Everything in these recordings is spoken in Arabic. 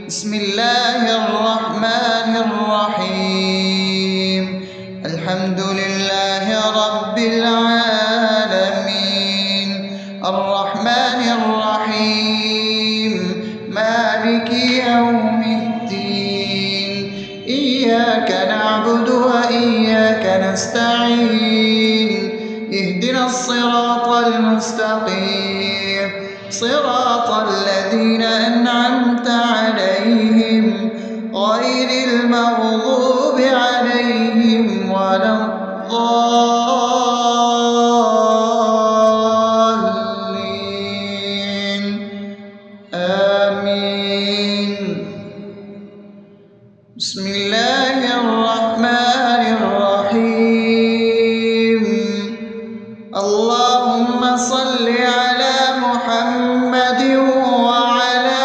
بسم الله الرحمن الرحيم. الحمد لله رب العالمين، الرحمن الرحيم، مالك يوم الدين. إياك نعبد وإياك نستعين، اهدنا الصراط المستقيم، صراط الذين أنعمت عليهم غير المغضوب عليهم ولا الضالين. آمين. بسم الله الرحمن الرحيم. اللهم صل على محمد وعلى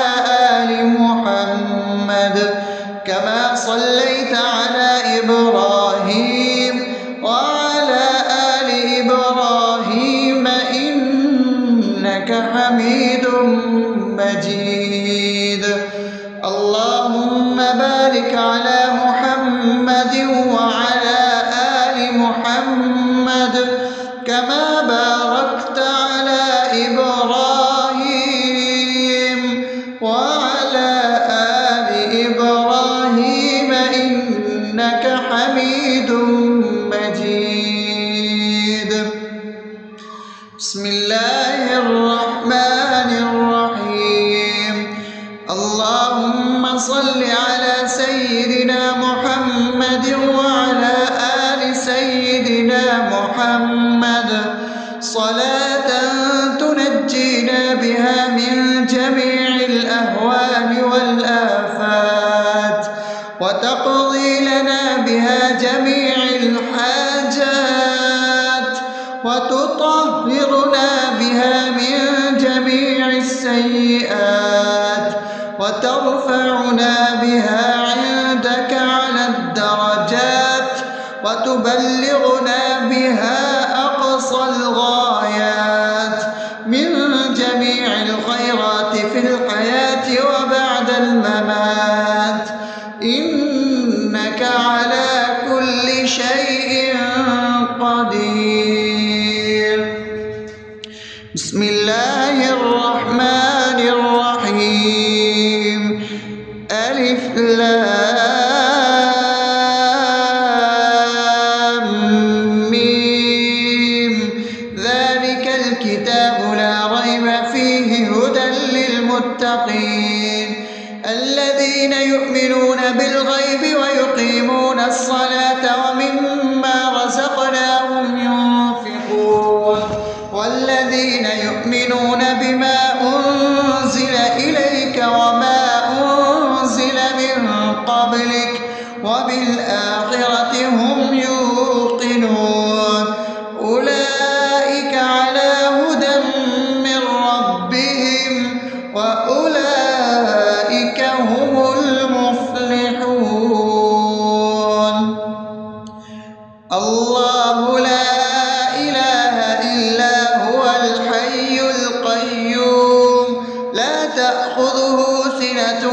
آل محمد كما صليت على إبراهيم وعلى آل إبراهيم إنك حميد مجيد. اللهم بارك على محمد وعلى آل محمد كما باركت على إبراهيم وعلى آل إبراهيم إنك حميد مجيد. بسم الله الرحمن الرحيم. اللهم صل على سيدنا محمد وعلى آل سيدنا محمد صلاة تنجينا بها من جميع الأهوال والآفات وتقضي لنا بها جميع الحاجات وتطهرنا بها من جميع السيئات وترفعنا بها عندك على الدرجات وتبلغنا بها أقصى الغايات من جميع الخيرات في الحياة وبعد الممات، إنك على كل شيء قدير. بسم الله الرحمن الرحيم. ألف لام ميم. ذلك الكتاب لا ريب فيه هدى للمتقين الذين يؤمنون بالغيب ويقيمون الصلاة ومما رزقناهم ينفقون والذين يؤمنون بما أنزل إليك وما أنزل من قبلك وبالآخرة هم يوقنون أولئك على هدى من ربهم وأولئك هم المفلحون. الله لا إله إلا هو الحي القيوم لا تأخذه سنة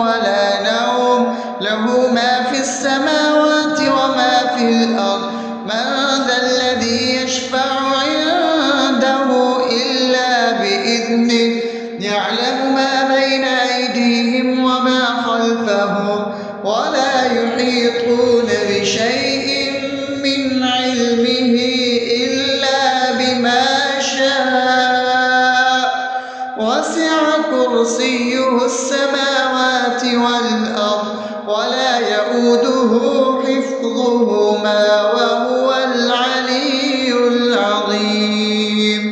ولا نوم له ما في السماوات وما في الأرض من ذا الذي يشفع عنده إلا بإذنه يعلم ما بين أيديهم وما خلفهم ولا يحيطون بشيء من علمه إلا بما شاء وسع كرسيه السماوات والأرض ولا يؤوده حفظهما وهو العلي العظيم.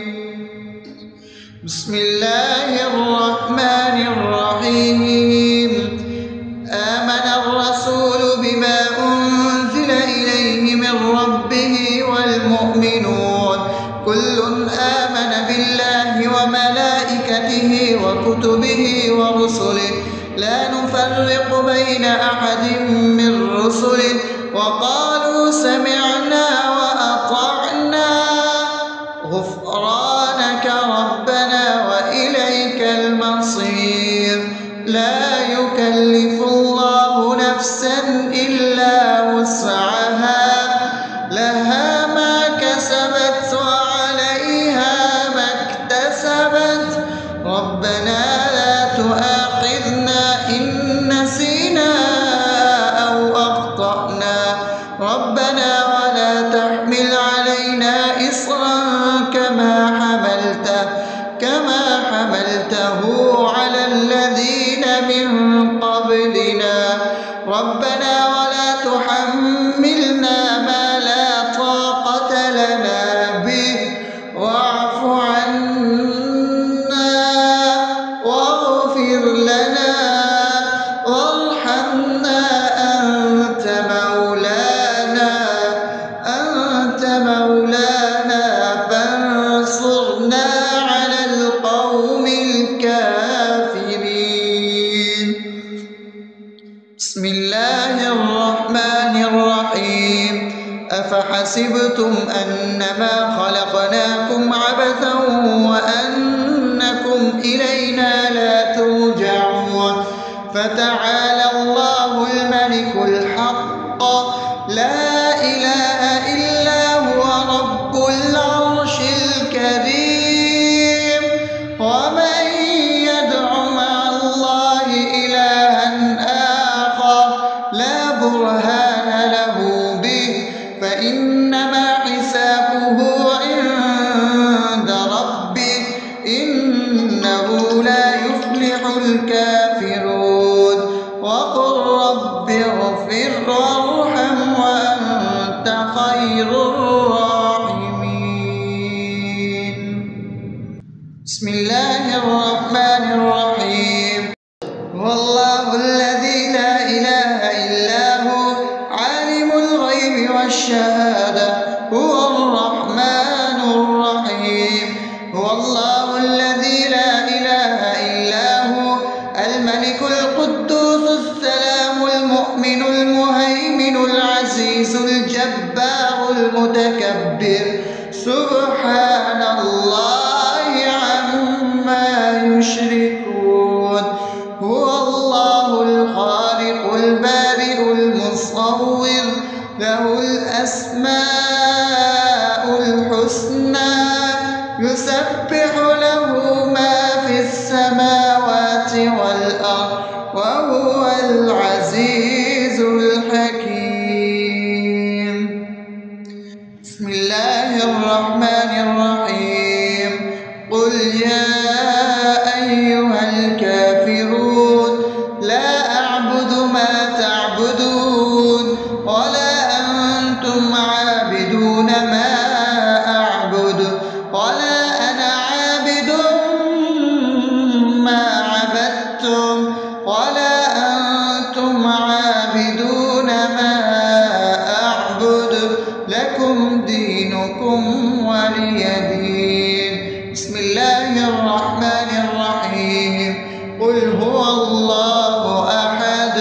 بسم الله الرحمن الرحيم. آمن الرسول بما أنزل إليه من ربه والمؤمنون كل آمن بالله وملائكته وكتبه ورسله لا نفرق بين أحد من رسله وقالوا سمعنا وأطعنا غفرانك ربنا وإليك المصير. لا يكلف الله نفسا إلا وسعها لها ما كسبت وعليها ما اكتسبت ربنا لا تؤاخذنا إن نسينا أو أخطأنا ربنا ولا تحمل علينا إصرا كما حملته على الذين من قبلنا ربنا ولا تحملنا ما لا طاقة لنا به واعف عنا واغفر لنا وارحمنا أنت مولانا فانصرنا على القوم الكافرين. بسم الله الرحمن الرحيم أفحسبتم أنما خلقناكم عبثا وأنكم إلينا لا ترجعون فتعالى الله الملك الحق لا إله إلا هو رب العرش الكريم ومن يدع مع الله إلها آخر لا برهان له به فإنما حسابه عند ربه إنه لا يفلح الكافرون وقل رب اغفر وارحم وأنت خير الراحمين. بسم الله الرحمن الرحيم هو الله الذي لا إله إلا هو عالم الغيب والشهادة هو الرحمن الرحيم هو الله الذي لا إله إلا هو الملك القدوس السلام المؤمن المهيمن العزيز الجبار المتكبر سبحان الله عما يشركون هو الله الخالق البارئ المصور له الأسماء الحسنى يسبح له ما في السماوات والأرض وهو العزيز الحكيم. بسم الله الرحمن الرحيم قل يا أيها الكافرون لا أعبد ما تعبدون ولا أنتم عابدون ما أعبد ولا أنا عابد ما عبدتم ولا أنتم عابدون ما أعبد لكم دينكم ولي دين. بسم الله الرحمن الرحيم قل هو الله أحد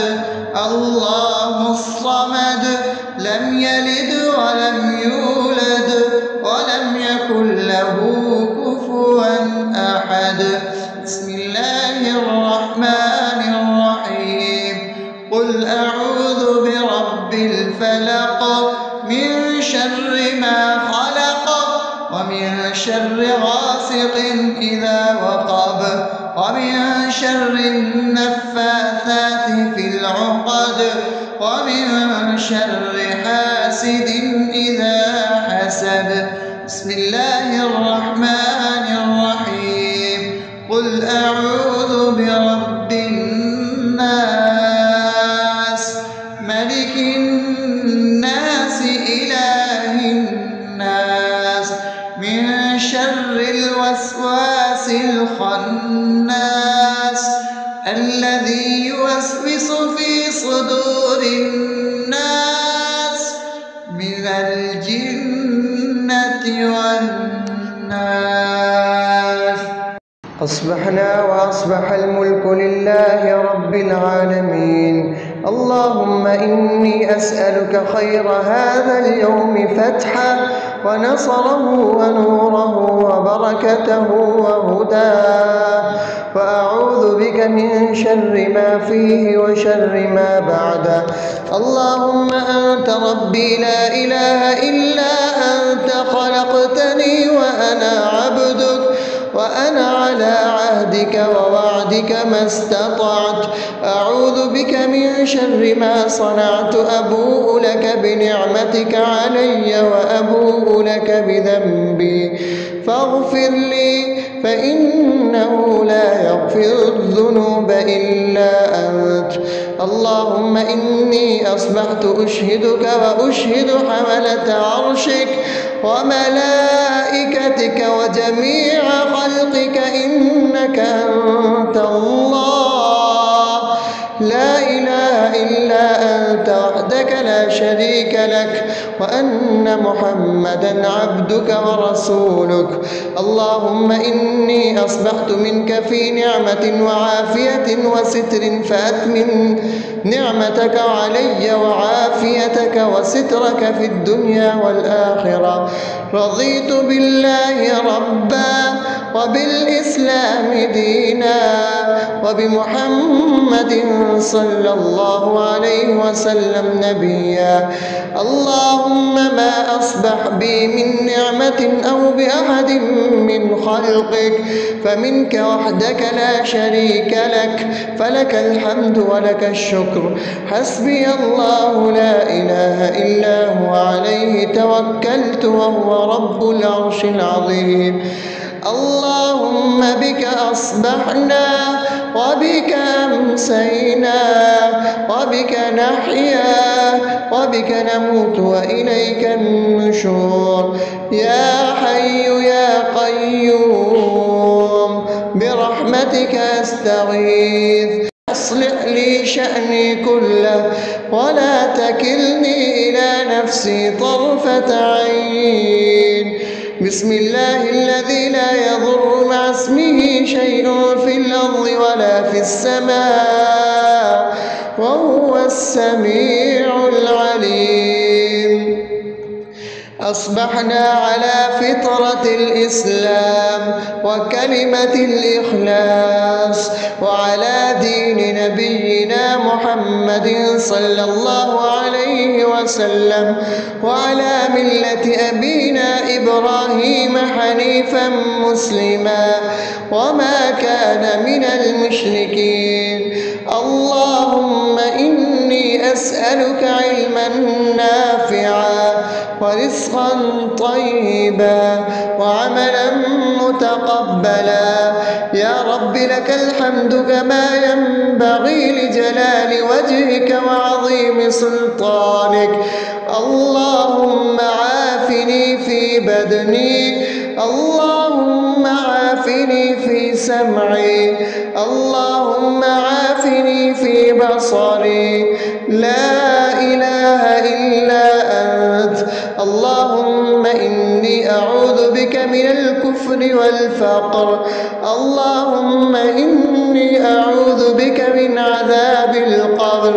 الله الصمد لم يلد ولم يولد ولم يكن له كفوا أحد. بسم الله الرحمن الرحيم قل أعوذ برب الفلق من شر ما خلق ومن شر غاسق إذا وقب ومن شر النفاثات في العقد ومن شر حاسد إذا حسد. بسم الله الرحمن الرحيم قل أعوذ برب الناس ملك الناس إله الناس من شر الوسواس الخناس الذي يوسوس في صدور الناس من الجنة والناس. أصبحنا وأصبح الملك لله رب العالمين. اللهم إني أسألك خير هذا اليوم فتحا ونصره ونوره وبركته وهداه، وأعوذ بك من شر ما فيه وشر ما بعده. اللهم أنت ربي لا إله إلا أنت، خلقتني وأنا عبدك، وأنا على عهدك ووعدك ما استطعت. أعوذ بك من شر ما صنعت، أبوء لك بنعمتك علي وأبوء لك بذنبي فاغفر لي، فإنه لا يغفر الذنوب إلا أنت. اللهم إني أصبحت أشهدك وأشهد حملة عرشك وملائكتك وجميع خلقك إنك أنت الله لا إله إلا أنت وحدك لا شريك لك، وأن محمدا عبدك ورسولك. اللهم إني أصبحت منك في نعمة وعافية وستر، فأتمم نعمتك علي وعافيتك وسترك في الدنيا والآخرة. رضيت بالله ربا وبالإسلام دينا وبمحمد صلى الله عليه وسلم نبيا. اللهم ما أصبح بي من نعمة أو بأحد من خلقك فمنك وحدك لا شريك لك، فلك الحمد ولك الشكر. حسبي الله لا إله إلا هو، عليه توكلت وهو رب العرش العظيم. اللهم بك أصبحنا وبك أمسينا وبك نحيا وبك نموت وإليك النشور. يا حي يا قيوم برحمتك أستغيث، أصلح لي شأني كله ولا تكلني إلى نفسي طرفة عين. بسم الله الذي لا يضر مع اسمه شيء في الأرض ولا في السماء وهو السميع العليم. أصبحنا على فطرة الإسلام وكلمة الإخلاص وعلى دين نبينا محمد صلى الله عليه وسلم وعلى ملة أبينا إبراهيم حنيفا مسلما وما كان من المشركين. اللهم إني أسألك علما نافعا ورزقا طيبا وعملا متقبلا. يا رب لك الحمد كما ينبغي لجلال وجهك وعظيم سلطانك. اللهم عافني في بدني، اللهم عافني في سمعي، اللهم عافني في بصري. لا إله إلا أنت. اللهم إني أعوذ بك من الكفر والفقر. اللهم إني أعوذ بك من عذاب القبر.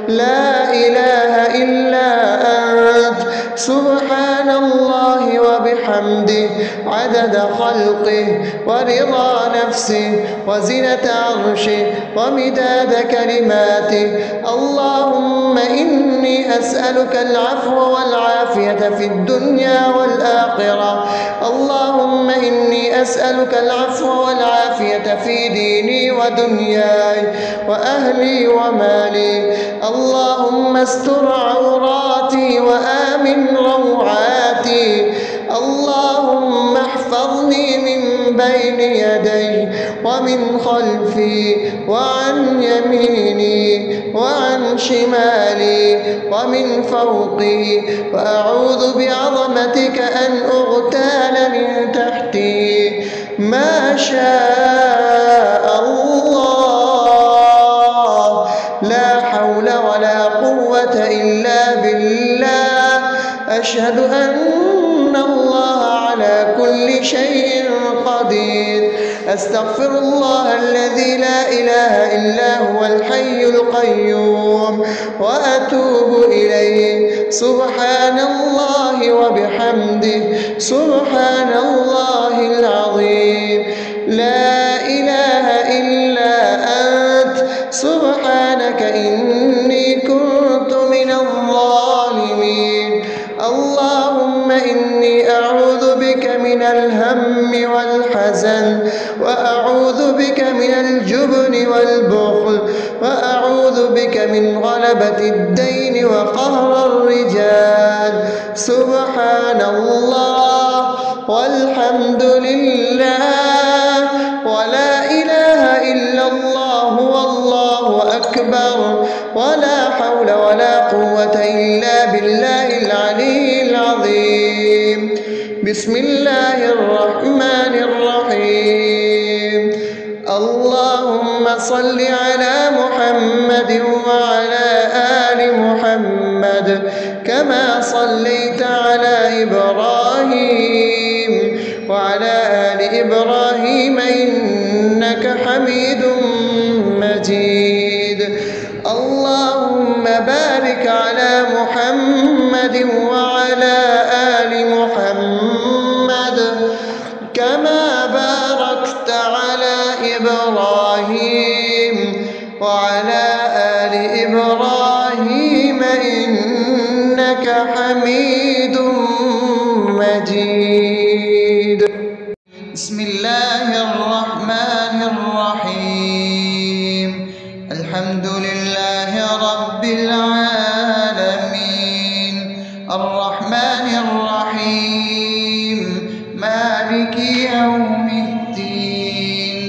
لا إله إلا أنت. سبحان الله وبحمده عدد خلقه ورضا نفسه وزنة عرشه ومداد كلماته. اللهم إني أسألك العفو والعافية في الدنيا والآخرة. اللهم إني أسألك العفو والعافية في ديني ودنياي وأهلي ومالي. اللهم استر عوراتي وآمن روعاتي. اللهم احفظني من بين يدي ومن خلفي وعن يميني وعن شمالي ومن فوقي، وأعوذ بعظمتك أن أغتال من تحتي. ما شاء الله، لا حول ولا قوة إلا بالله. أشهد أن الله على كل شيء قدير. أستغفر الله الذي لا إله إلا هو الحي القيوم وأتوب إليه. سبحان الله وبحمده سبحان الله العظيم. لا إله إلا أنت سبحانك إني كنت من الظالمين. اللهم إني أعوذ بك من الهم والحزن، وأعوذ بك من الجبن والبخل، وأعوذ بك من غلبة الدين وقهر الرجال. سبحان الله والحمد لله ولا إله إلا الله والله أكبر ولا حول ولا قوة إلا بالله العلي العظيم. بسم الله الرحمن الرحيم. اللهم صل على محمد وعلى آل محمد كما صليت على إبراهيم وعلى آل إبراهيم إنك حميد مجيد. اللهم بارك على محمد وعلى آل محمد كما باركت على إبراهيم وعلى آل إبراهيم إنك حميد مجيد. بسم الله الرحمن الرحيم. الحمد لله رب العالمين الرحمن الرحيم مالك يوم الدين.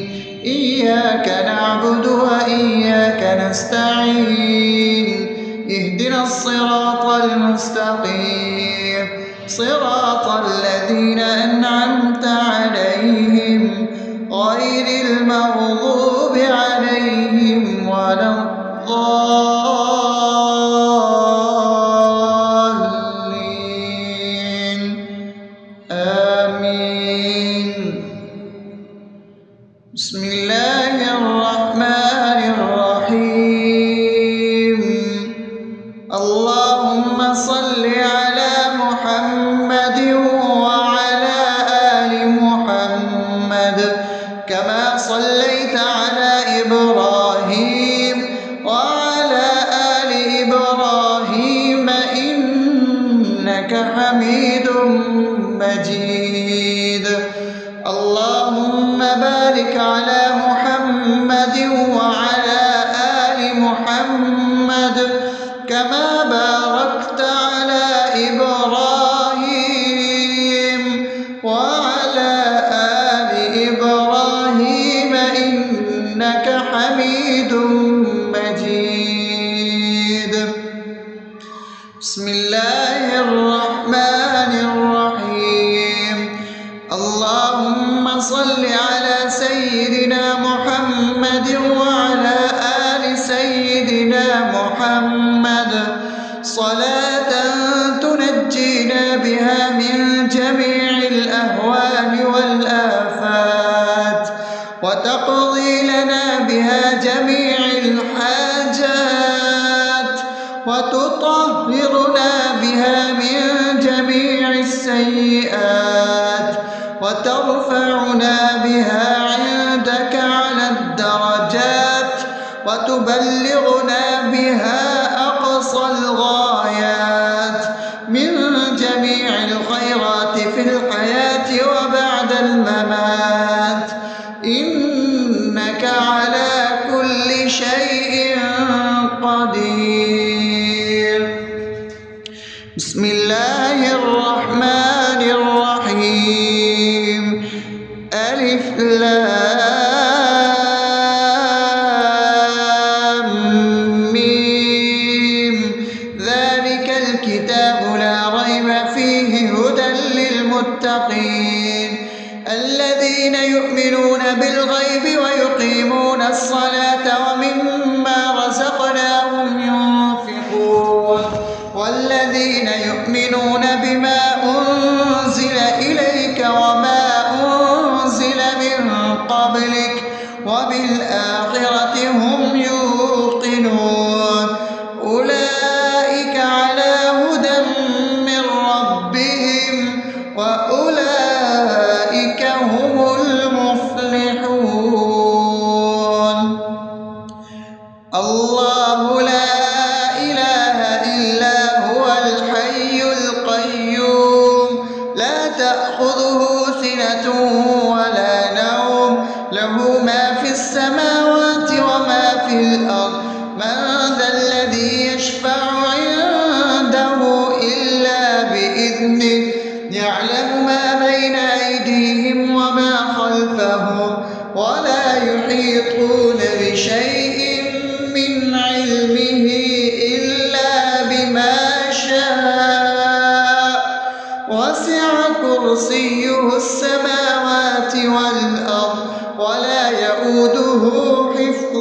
إياك نعبد وإياك نستعين. اهدنا الصراط المستقيم صراط الذين أنعمت عليهم غير المغضوب عليهم ولا الضالين. آمين. بسم الله الرحمن الرحيم. اللهم صل على محمد وعلى آل محمد كما صليت على إبراهيم وعلى آل إبراهيم إنك حميد مجيد. اللهم بارك على محمد وعلى آل محمد كما باركت على إبراهيم وعلى آل إبراهيم إنك حميد مجيد. بسم الله الرحمن الرحيم. اللهم صل على سيدنا محمد وعلى آل سيدنا محمد صلاة تنجينا بها من جميع الأهوال والآفات وتقضي لنا بها جميع الحاجات وتطهرنا بها من جميع السيئات وترفعنا بها عندك على الدرجات وتبلغنا بها أقصى الغايات من جميع الخيرات في الحياة وبعد الممات. إنك على كل شيء قدير. بسم الله الرحمن الرحيم. ألف لام ميم. ذلك الكتاب لا ريب فيه هدى للمتقين الذين يؤمنون بالغيب ويقيمون الصلاة ومما رزقناهم ينفقون والذين يؤمنون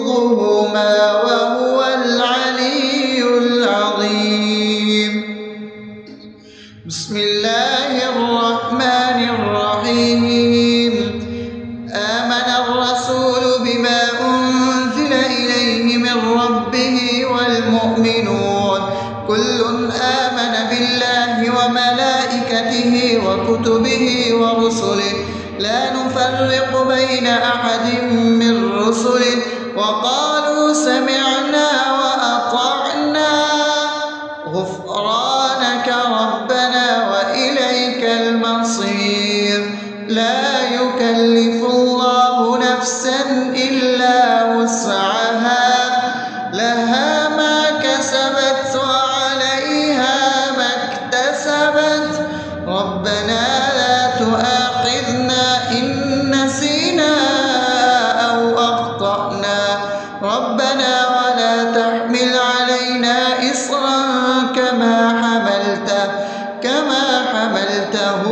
حفظهما وهو العلي العظيم. بسم الله الرحمن الرحيم. آمن الرسول بما أنزل إليه من ربه والمؤمنون كل آمن بالله وملائكته وكتبه ورسله لا نفرق بين أحد من رسله وقالوا سمعنا وأطعنا غفرانك ربنا وإليك المصير. لا يكلف الله نفسا إلا وسعها لها ما كسبت وعليها ما اكتسبت ربنا لا تؤاخذنا إن نسينا أو أخطأنا ربنا ولا تحمل علينا إصرا كما حملته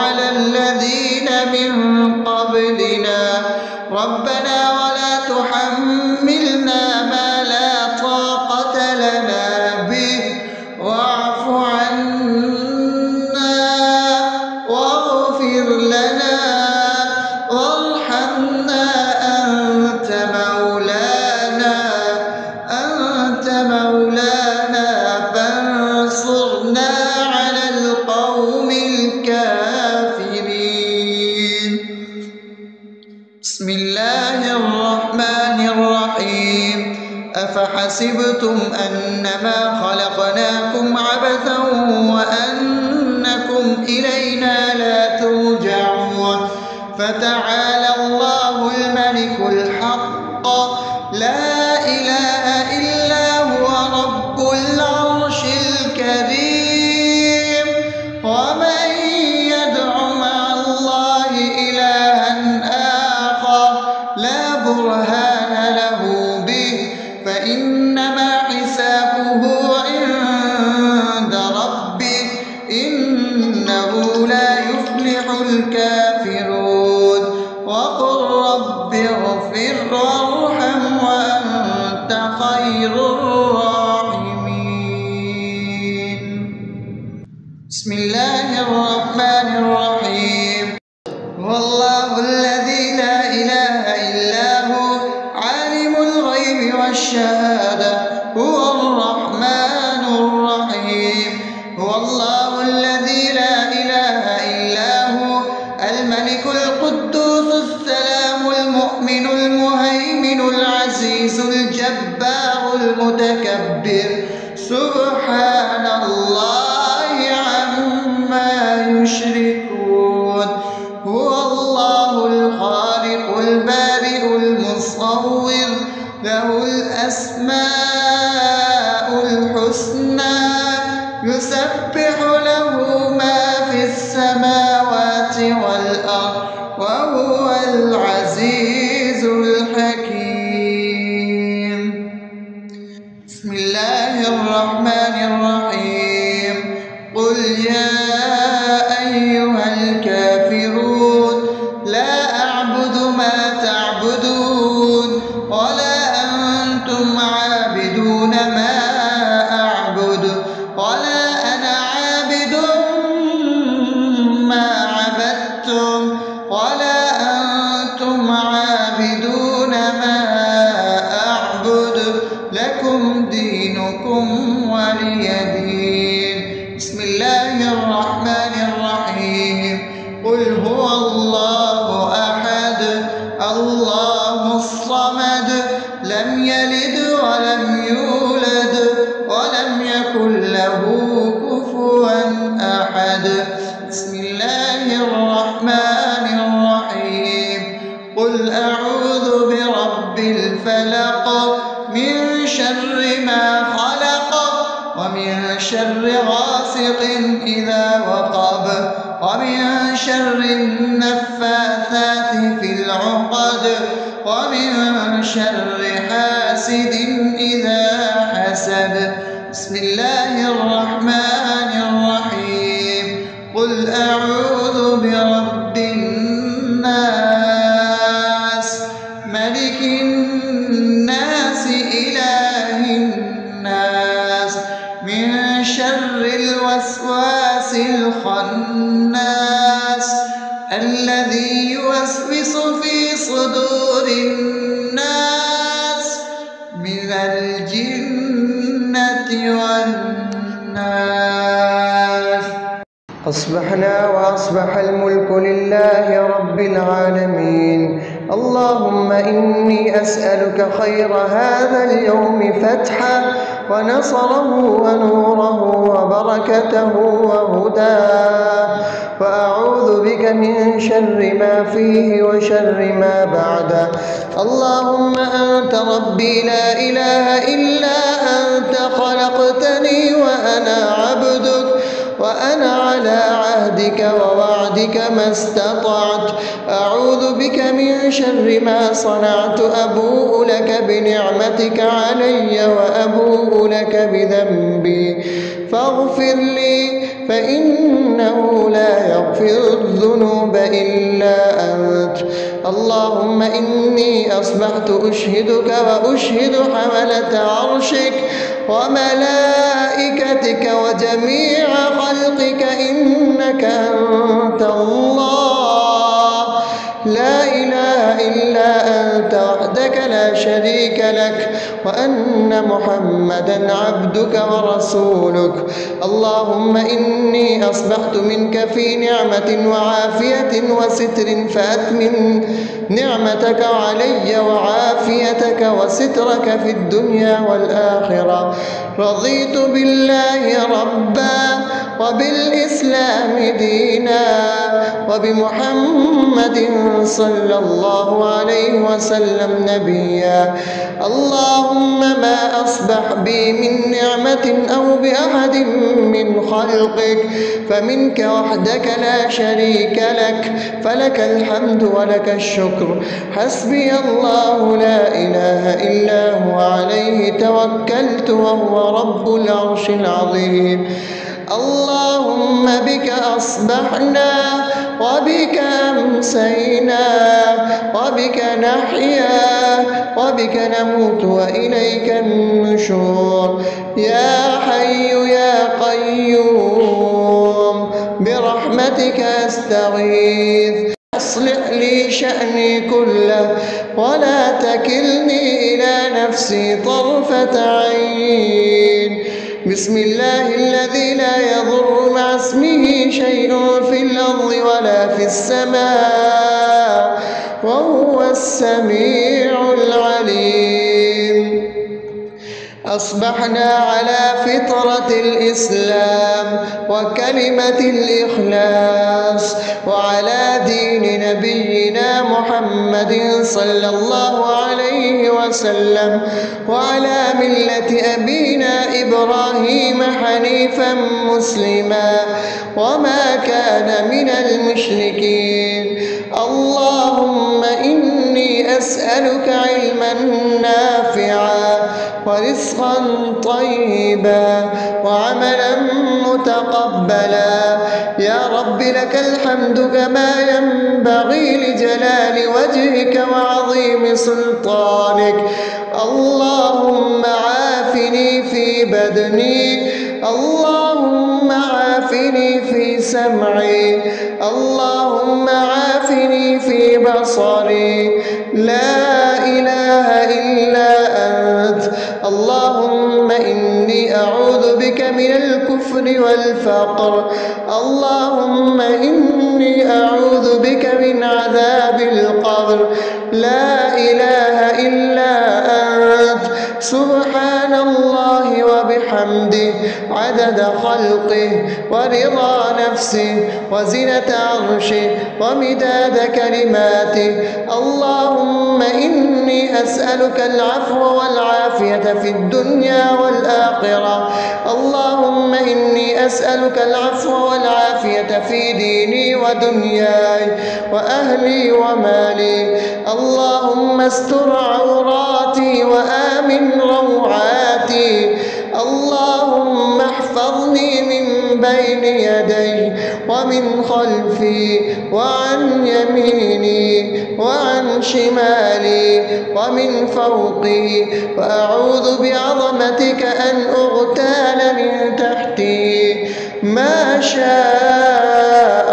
على الذين من قبلنا ربنا ولا تحملنا ما لا طاقة لنا به واعف عنا واغفر لنا وارحمنا أنت مولانا فانصرنا على القوم الكافرين. بسم الله الرحمن الرحيم. أفحسبتم أنما خلقناكم عبثا وأنكم إلينا لا ترجعون فتعالى الله الملك الحق لا إله إلا هو رب العرش الكريم. ومن يدع مع الله إلها آخر لا برهان له به فإنما حسابه عند ربه إنه لا يفلح الكافرون. وقل رب اغفر وارحم وأنت خير الراحمين. بسم الله الرحمن الرحيم. هو الله الذي لا إله إلا هو عالم الغيب والشهادة هو الرحمن الرحيم. هو الله الذي لا إله إلا هو الملك القدوس السلام المؤمن المهيمن العزيز الجبار المتكبر سبحان الله عما يشركون. هو الله الخالق البارئ المصور له الأسماء الحسنى يسبح له ما في السماوات والأرض وهو العزيز الحكيم. بسم الله الرحمن الرحيم. قل يا أيها الكافرون لا أعبد ما تعبدون ولا أنتم عابدون ما أعبد ولا أنا عابد ما عبدتم ولا أنتم عابدون ما أعبد لكم دينكم ولي دين. بسم الله الرحمن الرحيم. قل هو الله أحد الله الصمد لم يلد ولم يولد ولم يكن له كفوا أحد. بسم الله الرحمن الرحيم. قل أعوذ برب الفلق من شر ما خلق ومن شر غاسق إذا وقب ومن شر النفاثات في العقد ومن شر حاسد إذا حسد. بسم الله الرحمن الرحيم. قل أعوذ برب الناس ملك الناس الخناس الذي يوسوس في صدور الناس من الجنة والناس. أصبحنا وأصبح الملك لله رب العالمين. اللهم إني أسألك خير هذا اليوم فتحه ونصره ونوره وبركته وهداه، وأعوذ بك من شر ما فيه وشر ما بعده. اللهم أنت ربي لا إله إلا أنت، خلقتني وأنا عبدك، وأنا على عهدك ووعدك ما استطعت. أعوذ بك من شر ما صنعت، أبوء لك بنعمتك علي وأبوء لك بذنبي، فاغفر لي فإنه لا يغفر الذنوب إلا أنت. اللهم إني أصبحت أشهدك وأشهد حملة عرشك وملائكتك وجميع خلقك إنك أنت الله لا إله إلا أنت وحدك لا شريك لك، وأن محمدا عبدك ورسولك. اللهم إني أصبحت منك في نعمة وعافية وستر، فأتمم نعمتك علي وعافيتك وسترك في الدنيا والآخرة. رضيت بالله ربا وبالإسلام دينا وبمحمد صلى الله عليه وسلم نبيا. اللهم ما أصبح بي من نعمة أو بأحد من خلقك فمنك وحدك لا شريك لك، فلك الحمد ولك الشكر. حسبي الله لا إله إلا هو، عليه توكلت وهو رب العرش العظيم. اللهم بك أصبحنا وبك أمسينا وبك نحيا وبك نموت وإليك النشور. يا حي يا قيوم برحمتك أستغيث، أصلح لي شأني كله ولا تكلني إلى نفسي طرفة عين. بسم الله الذي لا يضر مع اسمه شيء في الأرض ولا في السماء وهو السميع العليم. أصبحنا على فطرة الإسلام وكلمة الإخلاص وعلى دين نبينا محمد صلى الله عليه وسلم وعلى ملة أبينا إبراهيم حنيفا مسلما وما كان من المشركين. اللهم إني أسألك علما نافعا ورزقا طيبا وعملا متقبلا. يا رب لك الحمد كما ينبغي لجلال وجهك وعظيم سلطانك. اللهم عافني في بدني، اللهم عافني في سمعي، اللهم عافني في بصري. لا إله إلا أنت. اللهم إني أعوذ بك من الكفر والفقر. اللهم إني أعوذ بك من عذاب القبر. لا إله إلا أنت. سبحان الله وبحمده عدد خلقه ورضا نفسه وزنة عرشه ومداد كلماته. اللهم إني أسألك العفو والعافية في الدنيا والآخرة. اللهم إني أسألك العفو والعافية في ديني ودنياي وأهلي ومالي. اللهم استر عوراتي وآمن روعاتي. اللهم احفظني من بين يدي ومن خلفي وعن يميني وعن شمالي ومن فوقي، وأعوذ بعظمتك أن أغتال من تحتي. ما شاء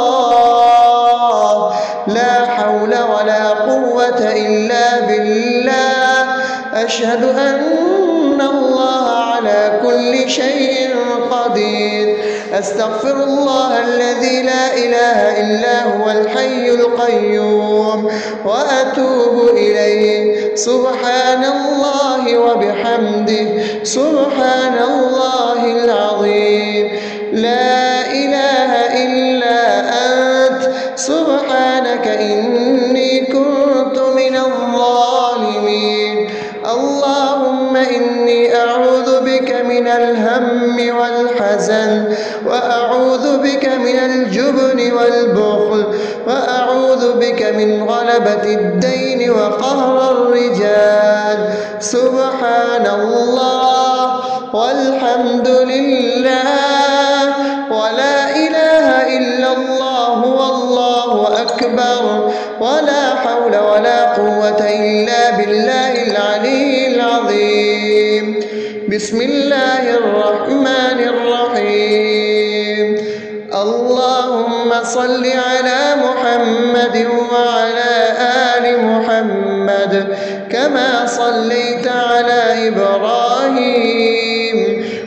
الله لا حول ولا قوة إلا بالله أشهد أن الله على كل شيء قدير أستغفر الله الذي لا إله إلا هو الحي القيوم وأتوب إليه سبحان الله وبحمده سبحان الله العظيم لا إله إلا أنت سبحانك إني كنت من الظالمين اللهم إني أعوذ بك من الهم والحزن وأعوذ بك من الجبن والبخل وأعوذ بك من غلبة الدين وقهر الرجال سبحان الله والحمد لله ولا إله إلا الله والله أكبر ولا حول ولا قوة إلا بالله العلي العظيم بسم الله الرحمن الرحيم اللهم صل على محمد وعلى آل محمد كما صليت على إبراهيم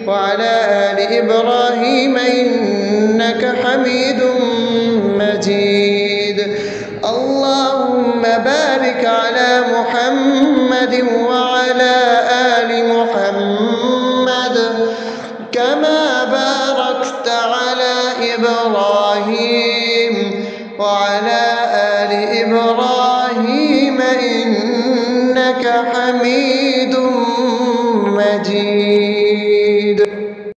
وعلى آل إبراهيم إنك حميد مجيد اللهم بارك على محمد وعلى آل محمد كما باركت على إبراهيم وعلى آل إبراهيم إنك حميد مجيد.